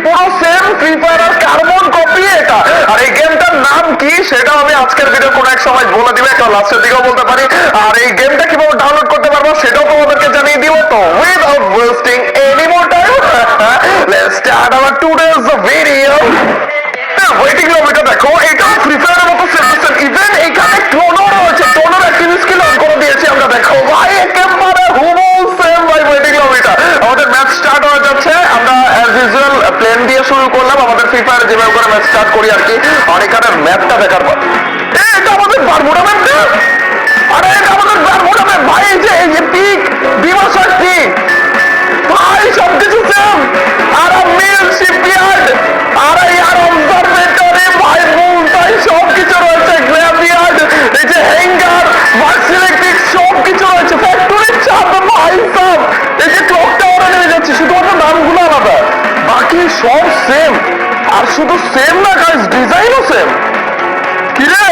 পুরো same free ফায়ারের carbon copy এটা। আর এই গেমটার নাম কি সেটা আমি আজকের ভিডিও কোনো এক সময় বলে দিবে, একটা লাস্টের দিকেও বলতে পারি। আর এই গেমটা কিভাবে ডাউনলোড করতে পারবো সেটাও তোমাদেরকে জানিয়ে দিব। তো without wasting any more time, let's start our today's video. Waiting লবিটা দেখো, এটা ফ্রি ফায়ারের মতো সেম ইভেন এখানে টোনো রয়েছে, টোনোর অ্যাক্টিভ স্কিল অন করে দিয়েছি আমরা। দেখো ভাই একেবারে হুবহু সেম ভাই ওয়েটিং লবিটা। আমাদের ম্যাচ স্টার্ট হয়ে যাচ্ছে। আমরা অ্যাজ ইউজুয়াল প্লেন দিয়ে শুরু করলাম আমাদের ফ্রি ফায়ার যেভাবে করে ম্যাচ স্টার্ট করি আর কি। আর এখানে ম্যাপটা দেখার পর এটা আমাদের বারমুডা ম্যাপ না, আরে এটা আমাদের বারমুডা ম্যাপ ভাই। এই যে পিক বিমাশার পিক ভাই সবকিছু সেম। আর মিল শিপইয়ার্ড, আর ইয়ার অবজারভেটরি ভাই বুলটাই সবকিছু রয়েছে। গ্র্যাভিয়ার্ড, এই যে হ্যাঙ্গার, ভার্সিলেক্টিক সবকিছু রয়েছে। ফ্যাক্টরির চাপ ভাই সব, এই যে ক্লক টাওয়ারে নেমে যাচ্ছে, শুধুমাত্র নামগুলো আলাদা, বাকি সব সেম। আর শুধু সেম না গাইস, ডিজাইনও সেম। কিরে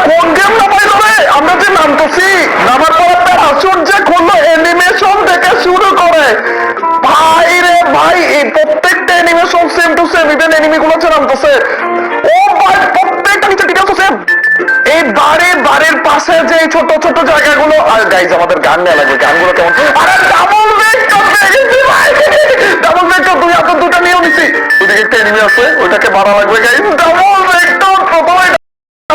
কোন গেম নামাইল রে? আমরা যে নামতেছি, নামার পর একটা আসর যে করলো অ্যানিমেশন থেকে শুরু করে ভাই রে ভাই, এই প্রত্যেকটা animation same to same. Even enemy গুলো যে নামতেছে, ও ভাই প্রত্যেকটা নিচে ডিটেইলস সেম। এই বাড়ির পাশে যে ছোট ছোট জায়গাগুলো, আর গাইজ আমাদের গান নেওয়া লাগবে। গানগুলো কেমন? আরে ডাবল ভেক্টর পেয়ে গেছি ভাই, ডাবল ভেক্টর দুই হাতে দুটো নিয়েও নিছি। ওইদিকে একটা এনিমি আছে, ওইটাকে মারা লাগবে গাইজ। ডাবল ভেক্টর প্রথমে